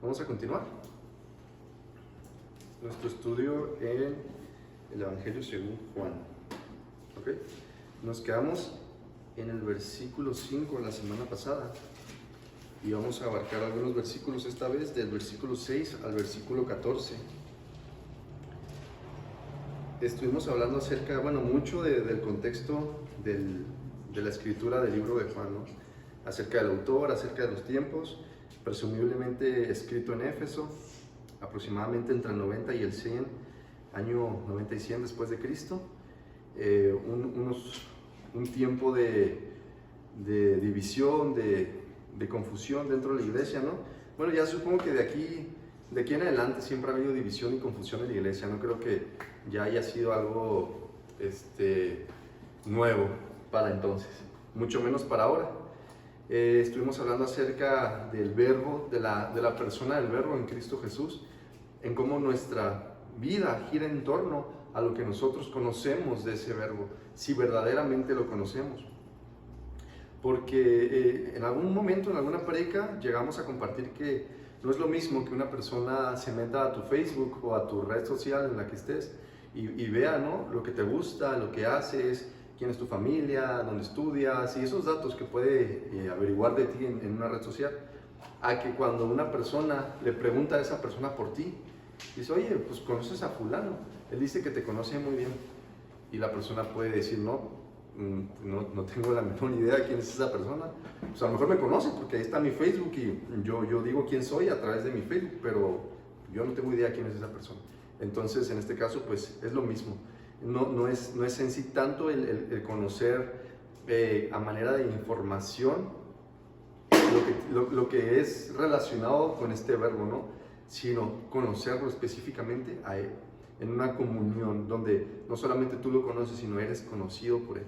Vamos a continuar nuestro estudio en el Evangelio según Juan. ¿Okay? Nos quedamos en el versículo 5 la semana pasada y vamos a abarcar algunos versículos esta vez, del versículo 6 al versículo 14. Estuvimos hablando acerca, mucho del contexto de la escritura del libro de Juan, ¿no? Acerca del autor, acerca de los tiempos, presumiblemente escrito en Éfeso, aproximadamente entre el 90 y el 100, año 90 y 100 después de Cristo, un tiempo de división, de confusión dentro de la iglesia, ¿no? Bueno, ya supongo que de aquí en adelante siempre ha habido división y confusión en la iglesia, no creo que ya haya sido algo nuevo para entonces, mucho menos para ahora. Estuvimos hablando acerca del verbo, de la persona del verbo en Cristo Jesús, en cómo nuestra vida gira en torno a lo que nosotros conocemos de ese verbo, si verdaderamente lo conocemos. Porque en algún momento, en alguna prédica, llegamos a compartir que no es lo mismo que una persona se meta a tu Facebook o a tu red social en la que estés y vea, ¿no?, lo que te gusta, lo que haces, quién es tu familia, dónde estudias y esos datos que puede averiguar de ti en una red social, a que cuando una persona le pregunta a esa persona por ti, dice, oye, pues conoces a fulano, él dice que te conoce muy bien, y la persona puede decir, no tengo la menor idea de quién es esa persona. Pues a lo mejor me conoce porque ahí está mi Facebook y yo digo quién soy a través de mi Facebook, pero yo no tengo idea de quién es esa persona. Entonces, en este caso, pues es lo mismo. No es en sí tanto el conocer a manera de información lo que es relacionado con este verbo, ¿no?, sino conocerlo específicamente a él, en una comunión donde no solamente tú lo conoces, sino eres conocido por él.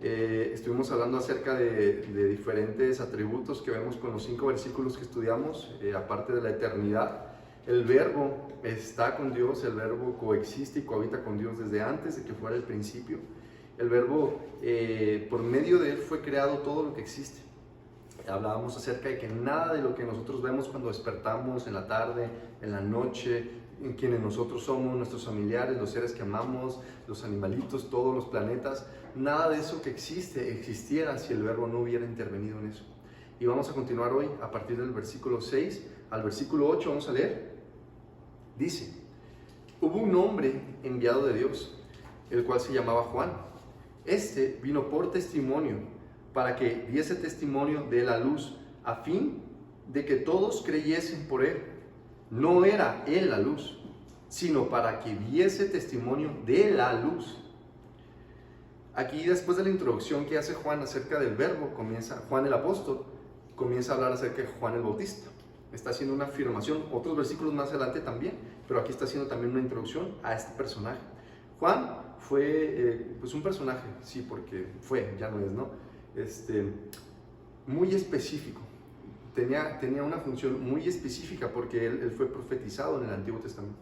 Estuvimos hablando acerca de diferentes atributos que vemos con los 5 versículos que estudiamos, aparte de la eternidad. El verbo está con Dios, el verbo coexiste y cohabita con Dios desde antes de que fuera el principio. El verbo, por medio de él fue creado todo lo que existe. Hablábamos acerca de que nada de lo que nosotros vemos cuando despertamos en la tarde, en la noche, en quienes nosotros somos, nuestros familiares, los seres que amamos, los animalitos, todos los planetas, nada de eso que existiera si el verbo no hubiera intervenido en eso. Y vamos a continuar hoy a partir del versículo 6 al versículo 8, vamos a leer. Dice, hubo un hombre enviado de Dios, el cual se llamaba Juan. Este vino por testimonio, para que diese testimonio de la luz, a fin de que todos creyesen por él. No era él la luz, sino para que diese testimonio de la luz. Aquí, después de la introducción que hace Juan acerca del verbo, Juan el apóstol comienza a hablar acerca de Juan el Bautista. Está haciendo una afirmación, otros versículos más adelante también, pero aquí está haciendo también una introducción a este personaje. Juan fue pues un personaje, sí, porque ya no es, ¿no? Muy específico. Tenía una función muy específica porque él fue profetizado en el Antiguo Testamento.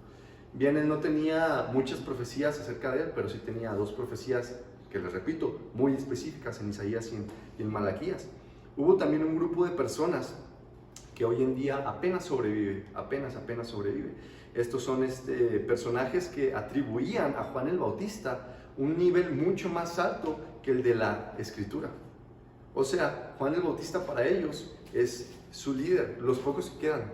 Bien, él no tenía muchas profecías acerca de él, pero sí tenía 2 profecías, que les repito, muy específicas en Isaías y en Malaquías. Hubo también un grupo de personas que hoy en día apenas sobrevive. Estos son personajes que atribuían a Juan el Bautista un nivel mucho más alto que el de la Escritura. O sea, Juan el Bautista para ellos es su líder. Los pocos que quedan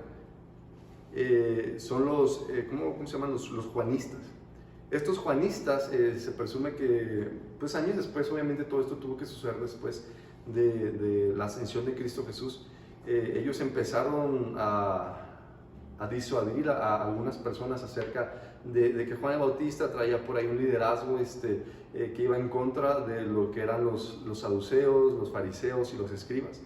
son los, ¿cómo se llaman? Los juanistas. Estos juanistas se presume que, pues años después, obviamente todo esto tuvo que suceder después de la ascensión de Cristo Jesús. Ellos empezaron a disuadir a algunas personas acerca de que Juan el Bautista traía por ahí un liderazgo que iba en contra de lo que eran los saduceos, los fariseos y los escribas.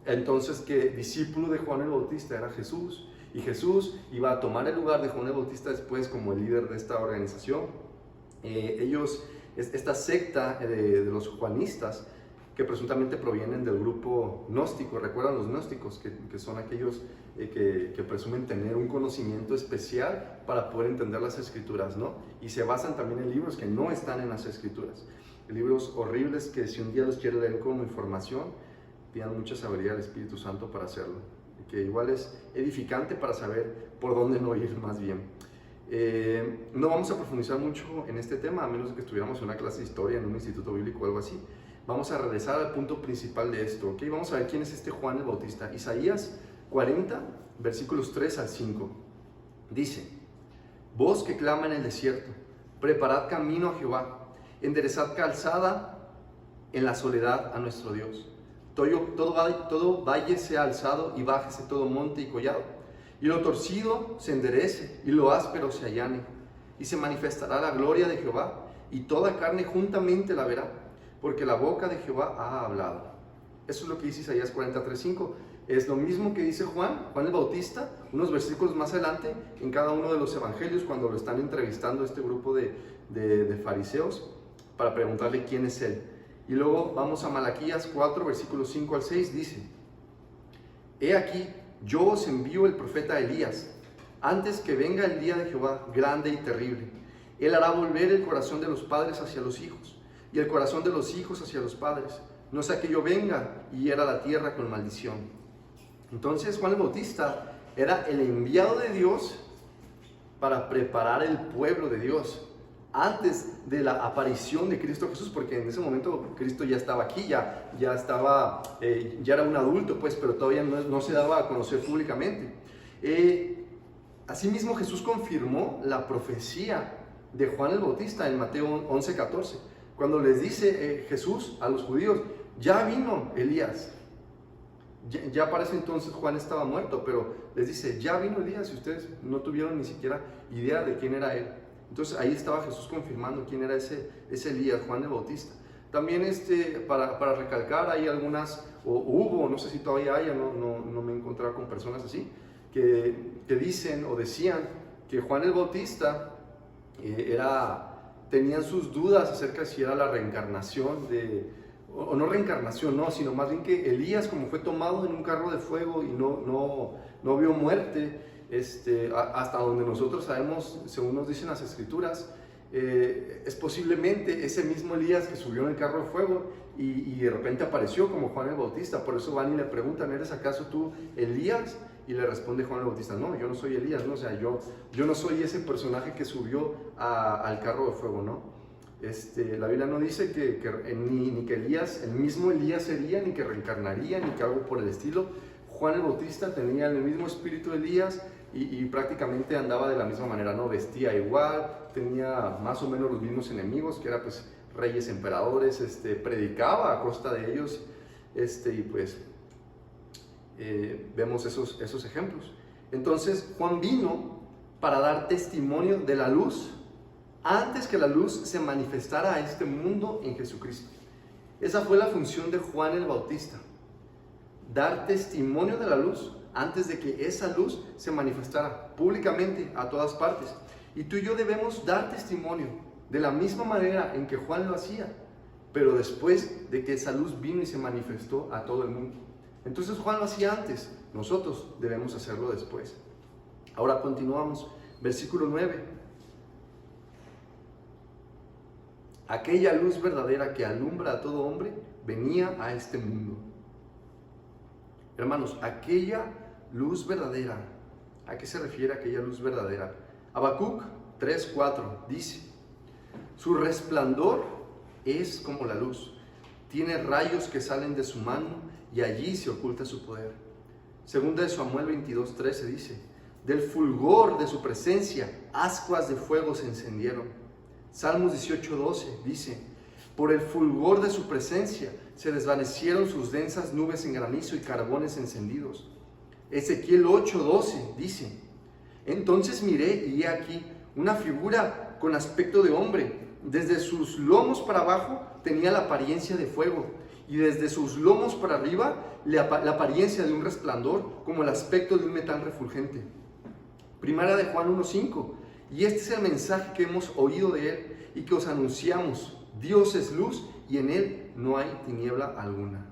Entonces, que discípulo de Juan el Bautista era Jesús, y Jesús iba a tomar el lugar de Juan el Bautista después como el líder de esta organización. Esta secta de los juanistas, que presuntamente provienen del grupo gnóstico. ¿Recuerdan los gnósticos? Que son aquellos que presumen tener un conocimiento especial para poder entender las Escrituras, ¿no? Y se basan también en libros que no están en las Escrituras. Libros horribles que, si un día los quieren leer como información, pidan mucha sabiduría al Espíritu Santo para hacerlo. que igual es edificante para saber por dónde no ir más bien. No vamos a profundizar mucho en este tema, a menos de que estuviéramos en una clase de historia, en un instituto bíblico o algo así. Vamos a regresar al punto principal de esto, ¿ok? Vamos a ver quién es este Juan el Bautista. Isaías 40, versículos 3 al 5. Dice: voz que clama en el desierto, preparad camino a Jehová, enderezad calzada en la soledad a nuestro Dios. Todo valle sea alzado y bájese todo monte y collado, y lo torcido se enderece y lo áspero se allane, y se manifestará la gloria de Jehová, y toda carne juntamente la verá, porque la boca de Jehová ha hablado. Eso es lo que dice Isaías 43:5. Es lo mismo que dice Juan el Bautista, unos versículos más adelante, en cada uno de los evangelios, cuando lo están entrevistando este grupo de fariseos, para preguntarle quién es él. Y luego vamos a Malaquías 4, versículos 5 al 6, dice: he aquí, yo os envío el profeta Elías, antes que venga el día de Jehová, grande y terrible. Él hará volver el corazón de los padres hacia los hijos, y el corazón de los hijos hacia los padres, no sea que yo venga y hiera la tierra con maldición. Entonces Juan el Bautista era el enviado de Dios para preparar el pueblo de Dios antes de la aparición de Cristo Jesús, porque en ese momento Cristo ya estaba aquí, ya era un adulto, pues, pero todavía no se daba a conocer públicamente. Asimismo, Jesús confirmó la profecía de Juan el Bautista en Mateo 11:14, cuando les dice Jesús a los judíos: ya vino Elías. Ya para ese entonces Juan estaba muerto, pero les dice: ya vino Elías, y ustedes no tuvieron ni siquiera idea de quién era él. Entonces ahí estaba Jesús confirmando quién era ese Elías, Juan el Bautista. También para recalcar, hay algunas, o hubo, no sé si todavía haya, no me he encontrado con personas así, que dicen o decían que Juan el Bautista tenían sus dudas acerca de si era la reencarnación o no reencarnación, no, sino más bien que Elías, como fue tomado en un carro de fuego y no vio muerte, hasta donde nosotros sabemos, según nos dicen las escrituras, es posiblemente ese mismo Elías que subió en el carro de fuego y de repente apareció como Juan el Bautista. Por eso van y le preguntan: ¿eres acaso tú Elías? Y le responde Juan el Bautista: no, yo no soy Elías, ¿no? O sea, yo no soy ese personaje que subió al carro de fuego, ¿no? La Biblia no dice ni que Elías, el mismo Elías sería, ni que reencarnaría, ni que algo por el estilo. Juan el Bautista tenía el mismo espíritu de Elías y prácticamente andaba de la misma manera, ¿no? Vestía igual, tenía más o menos los mismos enemigos, que eran pues reyes, emperadores, predicaba a costa de ellos, y pues vemos esos ejemplos. Entonces Juan vino para dar testimonio de la luz antes que la luz se manifestara a este mundo en Jesucristo. Esa fue la función de Juan el Bautista: dar testimonio de la luz antes de que esa luz se manifestara públicamente a todas partes. Y tú y yo debemos dar testimonio de la misma manera en que Juan lo hacía, pero después de que esa luz vino y se manifestó a todo el mundo. Entonces Juan lo hacía antes, nosotros debemos hacerlo después. Ahora continuamos, versículo 9. Aquella luz verdadera que alumbra a todo hombre venía a este mundo. Hermanos, aquella luz verdadera, ¿a qué se refiere aquella luz verdadera? Habacuc 3:4 dice: su resplandor es como la luz, tiene rayos que salen de su mano y allí se oculta su poder. Segunda de Samuel 22:13 dice: del fulgor de su presencia ascuas de fuego se encendieron. Salmos 18:12 dice: por el fulgor de su presencia se desvanecieron sus densas nubes en granizo y carbones encendidos. Ezequiel 8:12 dice: entonces miré y he aquí una figura con aspecto de hombre. Desde sus lomos para abajo tenía la apariencia de fuego, y desde sus lomos para arriba la apariencia de un resplandor, como el aspecto de un metal refulgente. Primera de Juan 1:5. Y este es el mensaje que hemos oído de él y que os anunciamos: Dios es luz y en él no hay tiniebla alguna.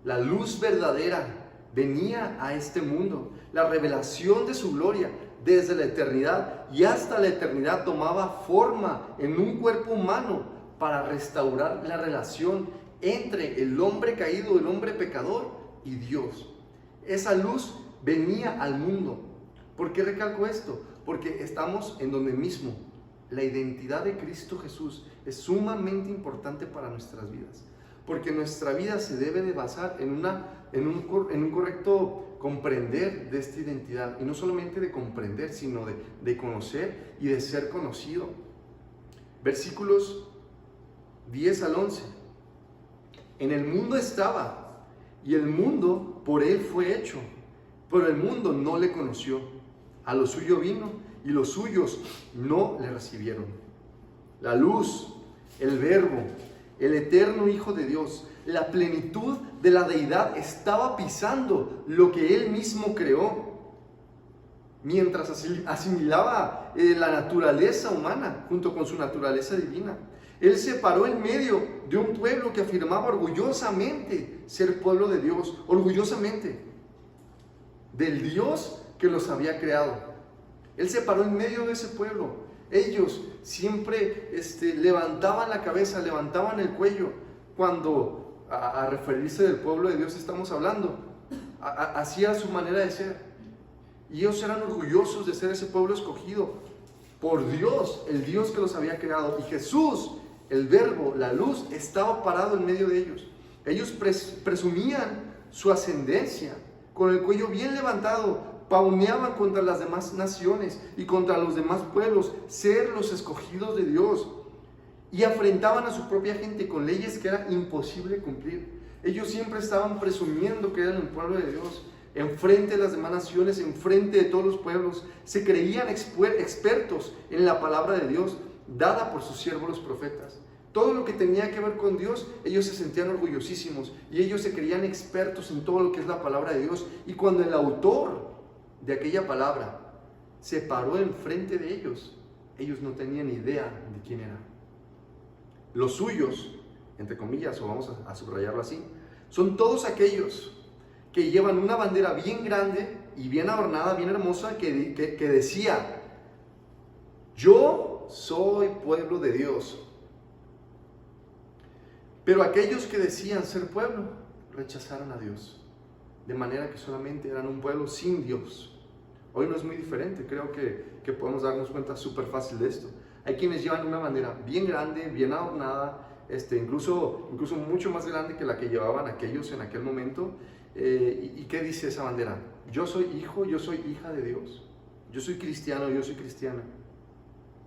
La luz verdadera venía a este mundo. La revelación de su gloria desde la eternidad y hasta la eternidad tomaba forma en un cuerpo humano para restaurar la relación entre el hombre caído, el hombre pecador y Dios. Esa luz venía al mundo. ¿Por qué recalco esto? Porque estamos en donde mismo. La identidad de Cristo Jesús es sumamente importante para nuestras vidas, porque nuestra vida se debe de basar en un correcto comprender de esta identidad, y no solamente de comprender, sino de conocer y de ser conocido. Versículos 10 al 11. En el mundo estaba, y el mundo por él fue hecho, pero el mundo no le conoció. A lo suyo vino, y los suyos no le recibieron. La luz, el Verbo, el eterno Hijo de Dios, la plenitud de la deidad estaba pisando lo que Él mismo creó, mientras asimilaba la naturaleza humana junto con su naturaleza divina. Él se paró en medio de un pueblo que afirmaba orgullosamente ser pueblo de Dios, orgullosamente del Dios que los había creado. Él se paró en medio de ese pueblo. Ellos siempre levantaban la cabeza, levantaban el cuello cuando a referirse del pueblo de Dios estamos hablando. Así era su manera de ser. Y ellos eran orgullosos de ser ese pueblo escogido por Dios, el Dios que los había creado. Y Jesús, el Verbo, la luz, estaba parado en medio de ellos. Ellos presumían su ascendencia, con el cuello bien levantado, pauneaban contra las demás naciones y contra los demás pueblos, ser los escogidos de Dios, y afrentaban a su propia gente con leyes que era imposible cumplir. Ellos siempre estaban presumiendo que eran el pueblo de Dios, enfrente de las demás naciones, enfrente de todos los pueblos. Se creían expertos en la palabra de Dios dada por sus siervos los profetas. Todo lo que tenía que ver con Dios, ellos se sentían orgullosísimos y ellos se creían expertos en todo lo que es la palabra de Dios. Y cuando el autor de aquella palabra se paró enfrente de ellos, ellos no tenían idea de quién era. Los suyos, entre comillas, o vamos a subrayarlo así, son todos aquellos que llevan una bandera bien grande y bien adornada, bien hermosa, que decía: yo soy pueblo de Dios. Pero aquellos que decían ser pueblo rechazaron a Dios, de manera que solamente eran un pueblo sin Dios. Hoy no es muy diferente, creo que podemos darnos cuenta súper fácil de esto. Hay quienes llevan una bandera bien grande, bien adornada, incluso mucho más grande que la que llevaban aquellos en aquel momento. ¿Y qué dice esa bandera? Yo soy hijo, yo soy hija de Dios. Yo soy cristiano, yo soy cristiana.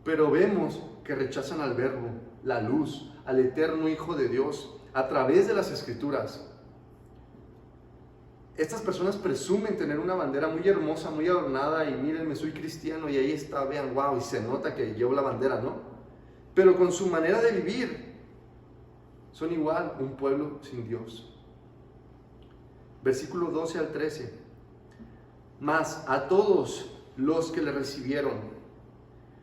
Pero vemos que rechazan al Verbo, la luz, al eterno Hijo de Dios, a través de las Escrituras. Estas personas presumen tener una bandera muy hermosa, muy adornada, y mírenme, soy cristiano, y ahí está, vean, wow, y se nota que llevo la bandera, ¿no? Pero con su manera de vivir, son igual un pueblo sin Dios. Versículo 12 al 13. Mas a todos los que le recibieron,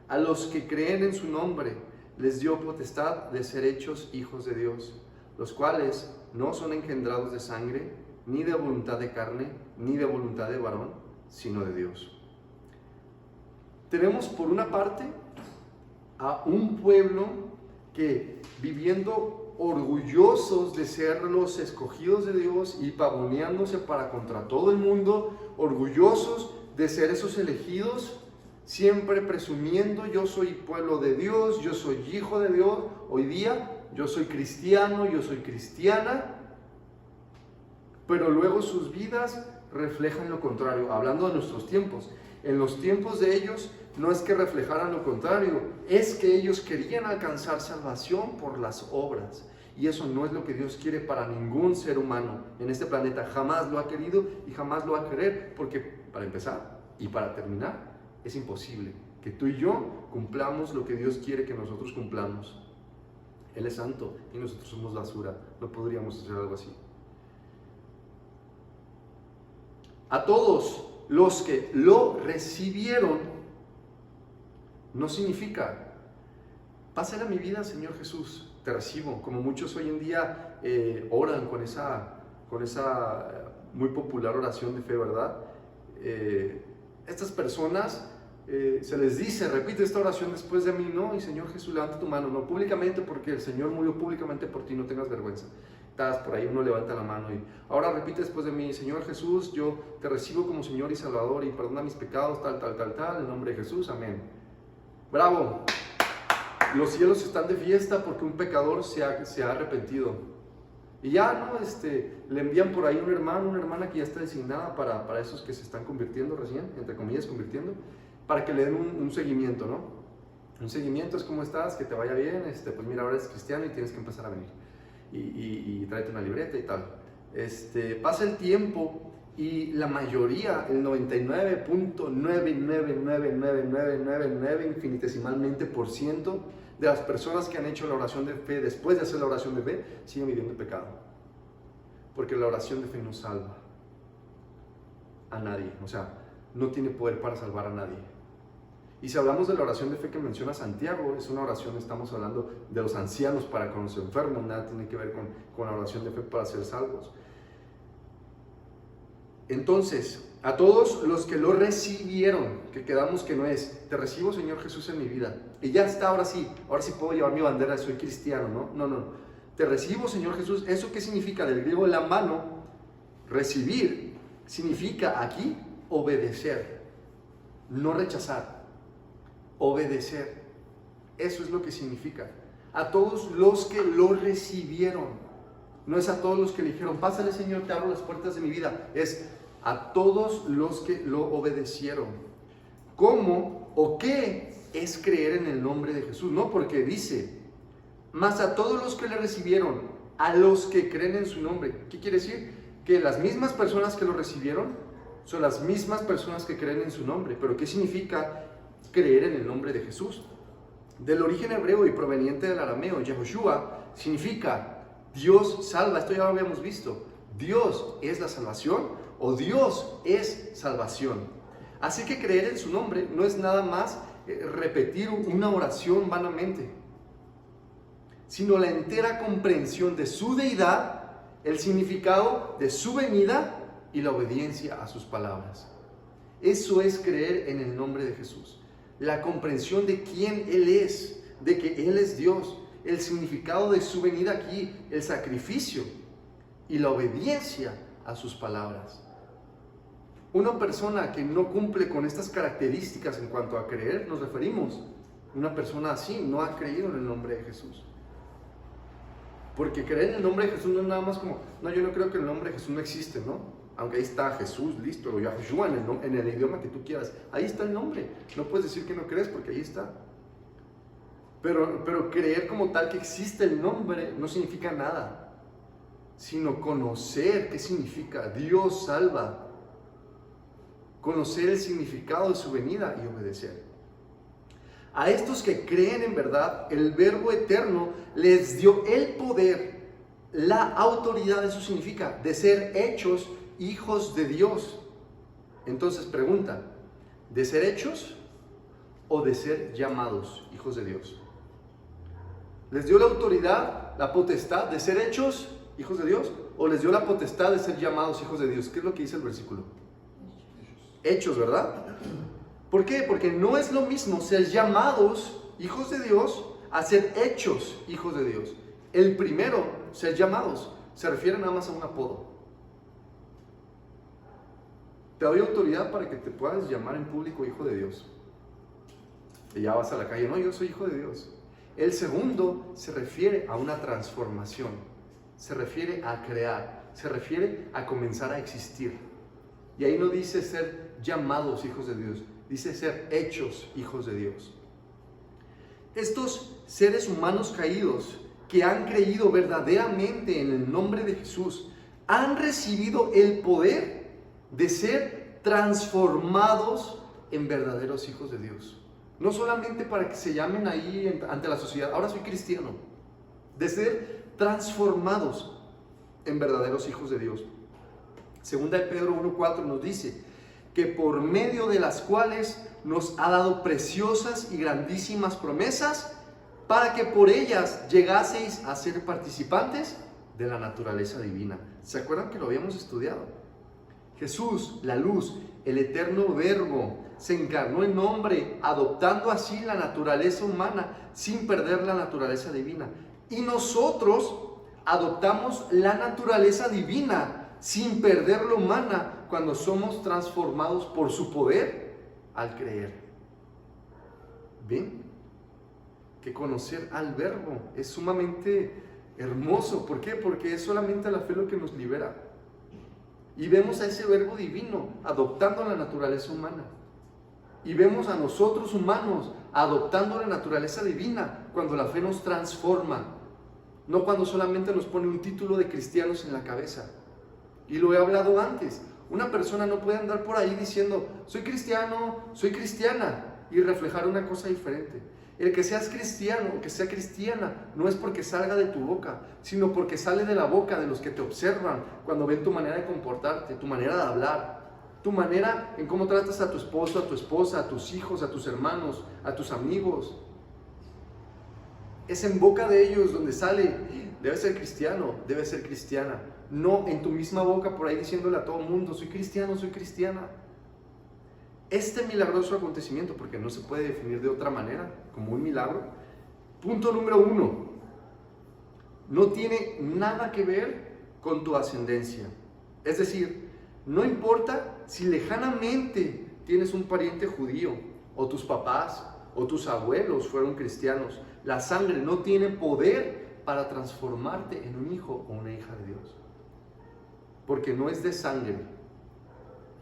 a los que creen en su nombre, les dio potestad de ser hechos hijos de Dios, los cuales no son engendrados de sangre, ni de voluntad de carne, ni de voluntad de varón, sino de Dios. Tenemos por una parte a un pueblo que, viviendo orgullosos de ser los escogidos de Dios y pavoneándose para contra todo el mundo, orgullosos de ser esos elegidos, siempre presumiendo: yo soy pueblo de Dios, yo soy hijo de Dios. Hoy día yo soy cristiano, yo soy cristiana, pero luego sus vidas reflejan lo contrario. Hablando de nuestros tiempos, en los tiempos de ellos no es que reflejaran lo contrario, es que ellos querían alcanzar salvación por las obras, y eso no es lo que Dios quiere para ningún ser humano en este planeta. Jamás lo ha querido y jamás lo va a querer, porque para empezar y para terminar, es imposible que tú y yo cumplamos lo que Dios quiere que nosotros cumplamos. Él es santo y nosotros somos basura, no podríamos hacer algo así. A todos los que lo recibieron, no significa: pásale a mi vida, Señor Jesús, te recibo, como muchos hoy en día oran con esa muy popular oración de fe, ¿verdad? Estas personas se les dice: repite esta oración después de mí, ¿no? Y Señor Jesús, levanta tu mano, no públicamente, porque el Señor murió públicamente por ti, no tengas vergüenza. Por ahí uno levanta la mano y ahora repite después de mí: Señor Jesús, yo te recibo como Señor y Salvador y perdona mis pecados, tal, en el nombre de Jesús, amén. ¡Bravo! Los cielos están de fiesta porque un pecador se ha arrepentido. Y ya, ¿no? Le envían por ahí un hermano, una hermana que ya está designada para esos que se están convirtiendo recién, entre comillas, convirtiendo, para que le den un seguimiento, ¿no? Un seguimiento es: ¿cómo estás? Que te vaya bien, pues mira, ahora eres cristiano y tienes que empezar a venir. Y tráete una libreta y tal. Pasa el tiempo y la mayoría, el 99.9999999 infinitesimalmente por ciento de las personas que han hecho la oración de fe después de hacer la oración de fe siguen viviendo en pecado, porque la oración de fe no salva a nadie, o sea, no tiene poder para salvar a nadie. Y si hablamos de la oración de fe que menciona Santiago, es una oración, estamos hablando de los ancianos para con los enfermos, nada tiene que ver con la oración de fe para ser salvos. Entonces, a todos los que lo recibieron, que quedamos que no es: te recibo, Señor Jesús, en mi vida, y ya está, ahora sí puedo llevar mi bandera, soy cristiano, no, te recibo, Señor Jesús. ¿Eso qué significa? Del griego la mano, recibir, significa aquí obedecer, no rechazar, obedecer. Eso es lo que significa. A todos los que lo recibieron, no es a todos los que le dijeron: pásale, Señor, te abro las puertas de mi vida. Es a todos los que lo obedecieron. ¿Cómo o qué es creer en el nombre de Jesús? No, porque dice: más a todos los que le recibieron, a los que creen en su nombre. ¿Qué quiere decir? Que las mismas personas que lo recibieron son las mismas personas que creen en su nombre. ¿Pero qué significa creer en el nombre de Jesús? Del origen hebreo y proveniente del arameo, Yehoshua significa Dios salva. Esto ya lo habíamos visto. Dios es la salvación, o Dios es salvación. Así que creer en su nombre no es nada más repetir una oración vanamente, sino la entera comprensión de su deidad, el significado de su venida y la obediencia a sus palabras. Eso es creer en el nombre de Jesús. La comprensión de quién Él es, de que Él es Dios, el significado de su venida aquí, el sacrificio y la obediencia a sus palabras. Una persona que no cumple con estas características en cuanto a creer, nos referimos, una persona así no ha creído en el nombre de Jesús. Porque creer en el nombre de Jesús no es nada más como: no, yo no creo que el nombre de Jesús no existe, ¿no? Aunque ahí está Jesús, listo, o Yahushua en el idioma que tú quieras. Ahí está el nombre. No puedes decir que no crees porque ahí está. Pero creer como tal que existe el nombre no significa nada, sino conocer qué significa. Dios salva. Conocer el significado de su venida y obedecer. A estos que creen en verdad, el Verbo eterno les dio el poder, la autoridad. Eso significa de ser hechos hijos de Dios. Entonces pregunta: ¿de ser hechos o de ser llamados hijos de Dios? ¿Les dio la autoridad, la potestad de ser hechos hijos de Dios, o les dio la potestad de ser llamados hijos de Dios? ¿Qué es lo que dice el versículo? Hechos, ¿verdad? ¿Por qué? Porque no es lo mismo ser llamados hijos de Dios a ser hechos hijos de Dios. El primero, ser llamados, se refiere nada más a un apodo. Te doy autoridad para que te puedas llamar en público hijo de Dios. Y ya vas a la calle: no, yo soy hijo de Dios. El segundo se refiere a una transformación, se refiere a crear, se refiere a comenzar a existir. Y ahí no dice ser llamados hijos de Dios, dice ser hechos hijos de Dios. Estos seres humanos caídos que han creído verdaderamente en el nombre de Jesús han recibido el poder de ser transformados en verdaderos hijos de Dios. No solamente para que se llamen ahí ante la sociedad: ahora soy cristiano. De ser transformados en verdaderos hijos de Dios. Segunda de Pedro 1:4 nos dice que por medio de las cuales nos ha dado preciosas y grandísimas promesas, para que por ellas llegaseis a ser participantes de la naturaleza divina. ¿Se acuerdan que lo habíamos estudiado? Jesús, la luz, el eterno Verbo, se encarnó en hombre, adoptando así la naturaleza humana sin perder la naturaleza divina. Y nosotros Adoptamos la naturaleza divina sin perder la humana cuando somos transformados por su poder al creer. ¿Ven? Que conocer al Verbo es sumamente hermoso. ¿Por qué? Porque es solamente la fe lo que nos libera. Y vemos a ese Verbo divino adoptando la naturaleza humana. Y vemos a nosotros humanos adoptando la naturaleza divina cuando la fe nos transforma. No cuando solamente nos pone un título de cristianos en la cabeza. Y lo he hablado antes. Una persona no puede andar por ahí diciendo, soy cristiano, soy cristiana, y reflejar una cosa diferente. El que seas cristiano o que sea cristiana no es porque salga de tu boca, sino porque sale de la boca de los que te observan cuando ven tu manera de comportarte, tu manera de hablar, tu manera en cómo tratas a tu esposo, a tu esposa, a tus hijos, a tus hermanos, a tus amigos. Es en boca de ellos donde sale, debe ser cristiano, debe ser cristiana. No en tu misma boca por ahí diciéndole a todo el mundo, soy cristiano, soy cristiana. Este milagroso acontecimiento, porque no se puede definir de otra manera, como un milagro. Punto número 1. No tiene nada que ver con tu ascendencia. Es decir, no importa si lejanamente tienes un pariente judío, o tus papás, o tus abuelos fueron cristianos. La sangre no tiene poder para transformarte en un hijo o una hija de Dios. Porque no es de sangre.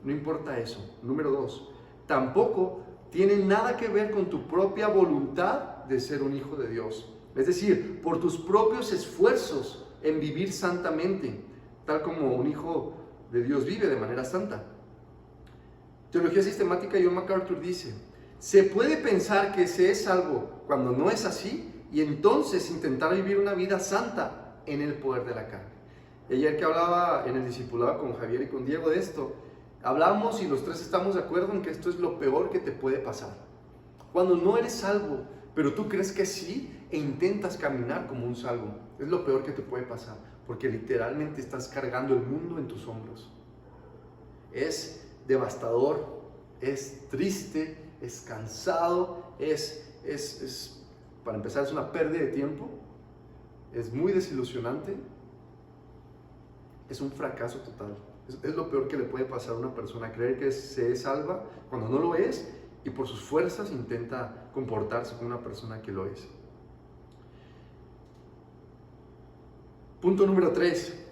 No importa eso. Número 2. Tampoco tiene nada que ver con tu propia voluntad de ser un hijo de Dios. Es decir, por tus propios esfuerzos en vivir santamente, tal como un hijo de Dios vive de manera santa. Teología Sistemática, John MacArthur dice, se puede pensar que se es salvo cuando no es así y entonces intentar vivir una vida santa en el poder de la carne. Ayer que hablaba en el discipulado con Javier y con Diego de esto, hablamos y los tres estamos de acuerdo en que esto es lo peor que te puede pasar. Cuando no eres salvo, pero tú crees que sí e intentas caminar como un salvo, es lo peor que te puede pasar, porque literalmente estás cargando el mundo en tus hombros. Es devastador, es triste, es cansado, para empezar es una pérdida de tiempo, es muy desilusionante, es un fracaso total. Es lo peor que le puede pasar a una persona, creer que se es salva cuando no lo es y por sus fuerzas intenta comportarse como una persona que lo es. Punto número 3.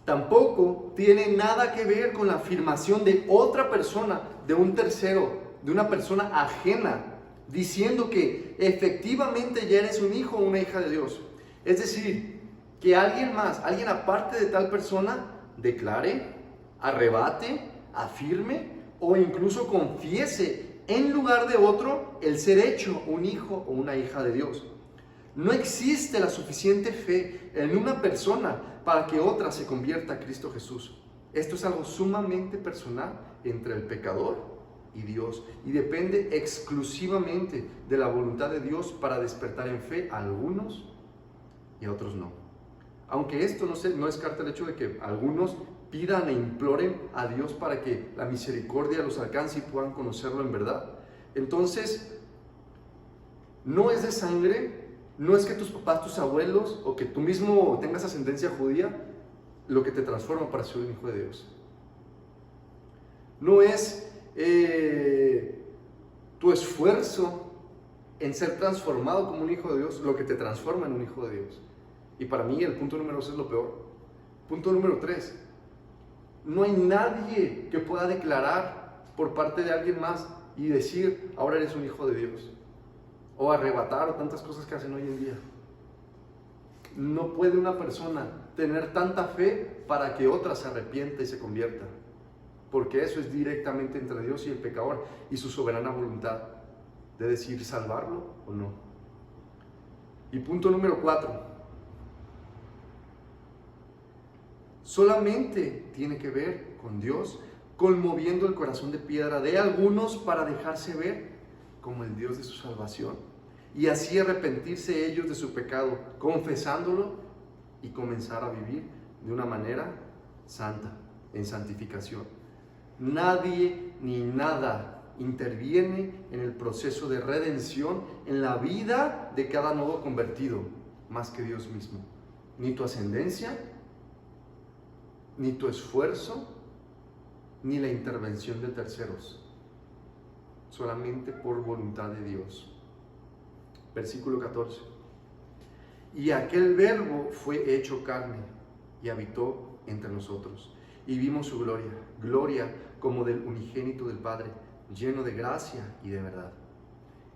Tampoco tiene nada que ver con la afirmación de otra persona, de un tercero, de una persona ajena, diciendo que efectivamente ya eres un hijo o una hija de Dios. Es decir, que alguien más, alguien aparte de tal persona, declare, arrebate, afirme o incluso confiese en lugar de otro el ser hecho un hijo o una hija de Dios. No existe la suficiente fe en una persona para que otra se convierta a Cristo Jesús. Esto es algo sumamente personal entre el pecador y Dios y depende exclusivamente de la voluntad de Dios para despertar en fe a algunos y a otros no. Aunque esto no descarta el hecho de que algunos pidan e imploren a Dios para que la misericordia los alcance y puedan conocerlo en verdad. Entonces, no es de sangre, no es que tus papás, tus abuelos o que tú mismo tengas ascendencia judía lo que te transforma para ser un hijo de Dios. No es tu esfuerzo en ser transformado como un hijo de Dios lo que te transforma en un hijo de Dios. Y para mí el punto número 2 es lo peor. Punto número 3. No hay nadie que pueda declarar por parte de alguien más y decir, ahora eres un hijo de Dios. O arrebatar o tantas cosas que hacen hoy en día. No puede una persona tener tanta fe para que otra se arrepienta y se convierta. Porque eso es directamente entre Dios y el pecador y su soberana voluntad de decidir salvarlo o no. Y punto número 4. Solamente tiene que ver con Dios conmoviendo el corazón de piedra de algunos para dejarse ver como el Dios de su salvación y así arrepentirse ellos de su pecado, confesándolo y comenzar a vivir de una manera santa, en santificación. Nadie ni nada interviene en el proceso de redención en la vida de cada nuevo convertido, más que Dios mismo. ni tu ascendencia, ni tu esfuerzo, ni la intervención de terceros, solamente por voluntad de Dios. Versículo 14. Y aquel verbo fue hecho carne y habitó entre nosotros, y vimos su gloria, gloria como del unigénito del Padre, lleno de gracia y de verdad.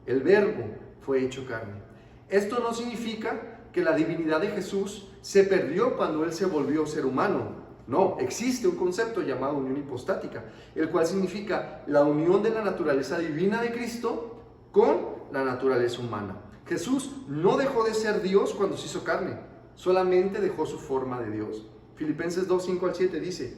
El verbo fue hecho carne. Esto no significa que la divinidad de Jesús se perdió cuando Él se volvió ser humano. No, existe un concepto llamado unión hipostática, el cual significa la unión de la naturaleza divina de Cristo con la naturaleza humana. Jesús no dejó de ser Dios cuando se hizo carne, solamente dejó su forma de Dios. Filipenses 2, 5 al 7 dice: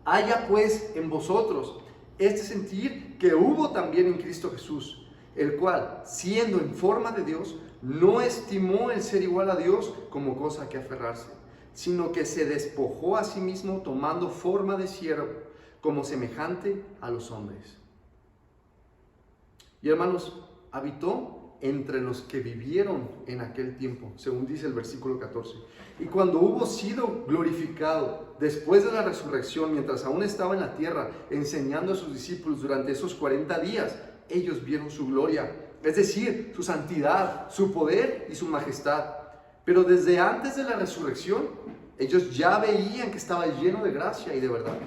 haya pues en vosotros este sentir que hubo también en Cristo Jesús, el cual, siendo en forma de Dios, no estimó el ser igual a Dios como cosa a que aferrarse, sino que se despojó a sí mismo tomando forma de siervo, como semejante a los hombres. Y hermanos, habitó entre los que vivieron en aquel tiempo, según dice el versículo 14. Y cuando hubo sido glorificado después de la resurrección, mientras aún estaba en la tierra enseñando a sus discípulos durante esos 40 días, ellos vieron su gloria, es decir, su santidad, su poder y su majestad. Pero desde antes de la resurrección, ellos ya veían que estaba lleno de gracia y de verdad.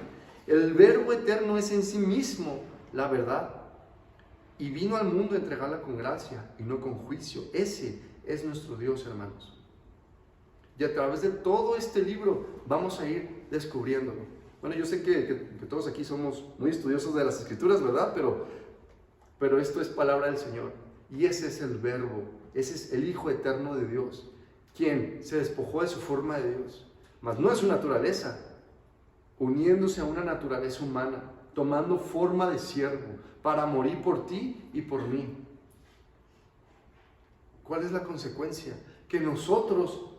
El Verbo eterno es en sí mismo la verdad. Y vino al mundo a entregarla con gracia y no con juicio. Ese es nuestro Dios, hermanos. Y a través de todo este libro vamos a ir descubriéndolo. Bueno, yo sé que todos aquí somos muy estudiosos de las Escrituras, ¿verdad? Pero esto es palabra del Señor. Y ese es el Verbo, ese es el Hijo eterno de Dios, quien se despojó de su forma de Dios, mas no de su naturaleza, uniéndose a una naturaleza humana, tomando forma de siervo, para morir por ti y por mí. ¿Cuál es la consecuencia? Que nosotros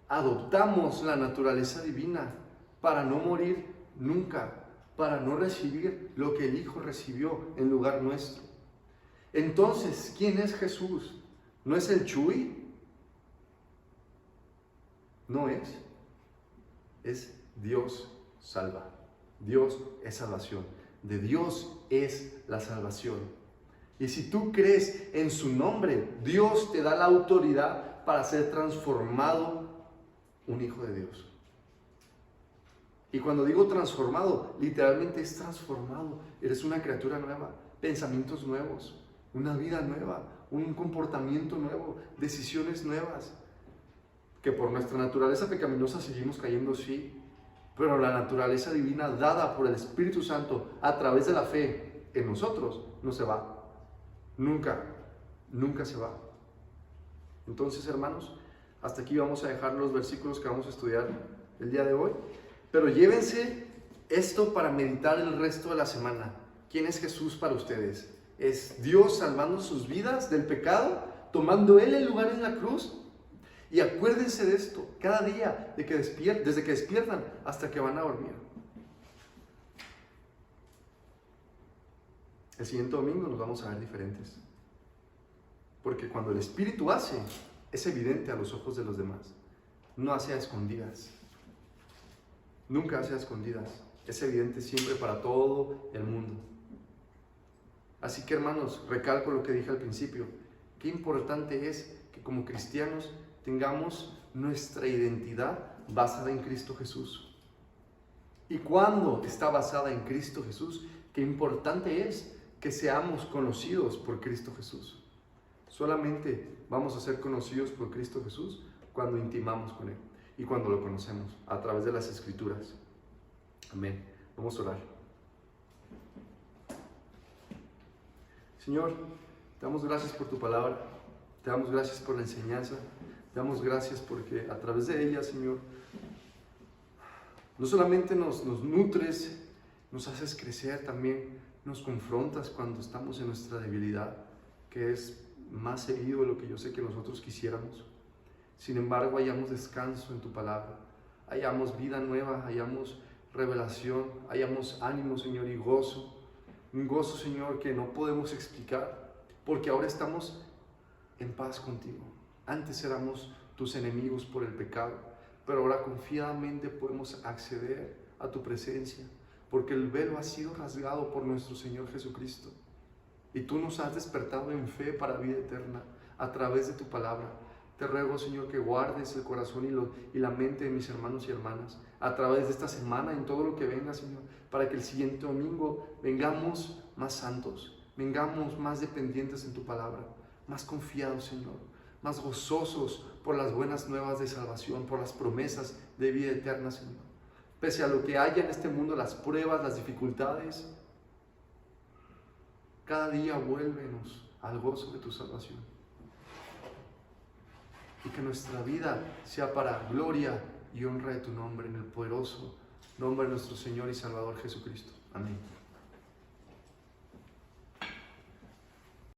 adoptamos la naturaleza divina para no morir nunca, para no recibir lo que el Hijo recibió en lugar nuestro. Entonces, ¿quién es Jesús? ¿No es el Chuy? No es. Es Dios salva. Dios es salvación. De Dios es la salvación. Y si tú crees en su nombre, Dios te da la autoridad para ser transformado un hijo de Dios. Y cuando digo transformado, literalmente es transformado. Eres una criatura nueva, pensamientos nuevos, una vida nueva, un comportamiento nuevo, decisiones nuevas. Que por nuestra naturaleza pecaminosa seguimos cayendo, sí. Pero la naturaleza divina dada por el Espíritu Santo a través de la fe en nosotros no se va. Nunca, nunca se va. Entonces, hermanos, hasta aquí vamos a dejar los versículos que vamos a estudiar el día de hoy. Pero llévense esto para meditar el resto de la semana. ¿Quién es Jesús para ustedes? ¿Es Dios salvando sus vidas del pecado? ¿Tomando Él el lugar en la cruz? Y acuérdense de esto cada día, desde que despiertan hasta que van a dormir. El siguiente domingo nos vamos a ver diferentes. Porque cuando el Espíritu hace, es evidente a los ojos de los demás. No hace a escondidas. Nunca hace a escondidas. Es evidente siempre para todo el mundo. Así que, hermanos, recalco lo que dije al principio. Qué importante es que como cristianos tengamos nuestra identidad basada en Cristo Jesús. Y cuando está basada en Cristo Jesús, qué importante es que seamos conocidos por Cristo Jesús. Solamente vamos a ser conocidos por Cristo Jesús cuando intimamos con Él y cuando lo conocemos a través de las Escrituras. Amén. Vamos a orar. Señor, te damos gracias por tu palabra, te damos gracias por la enseñanza. Te damos gracias porque a través de ella, Señor, no solamente nos nutres, nos haces crecer, también nos confrontas cuando estamos en nuestra debilidad, que es más seguido de lo que yo sé que nosotros quisiéramos. Sin embargo, hallamos descanso en tu palabra, hallamos vida nueva, hallamos revelación, hallamos ánimo, Señor, y gozo. Un gozo, Señor, que no podemos explicar, porque ahora estamos en paz contigo. Antes éramos tus enemigos por el pecado, pero ahora confiadamente podemos acceder a tu presencia, porque el velo ha sido rasgado por nuestro Señor Jesucristo. Y tú nos has despertado en fe para vida eterna a través de tu palabra. Te ruego, Señor, que guardes el corazón y la mente de mis hermanos y hermanas a través de esta semana, en todo lo que venga, Señor, para que el siguiente domingo vengamos más santos, vengamos más dependientes en tu palabra, más confiados, Señor, más gozosos por las buenas nuevas de salvación, por las promesas de vida eterna, Señor. Pese a lo que haya en este mundo, las pruebas, las dificultades, cada día vuélvenos al gozo de tu salvación. Y que nuestra vida sea para gloria y honra de tu nombre, en el poderoso nombre de nuestro Señor y Salvador Jesucristo. Amén.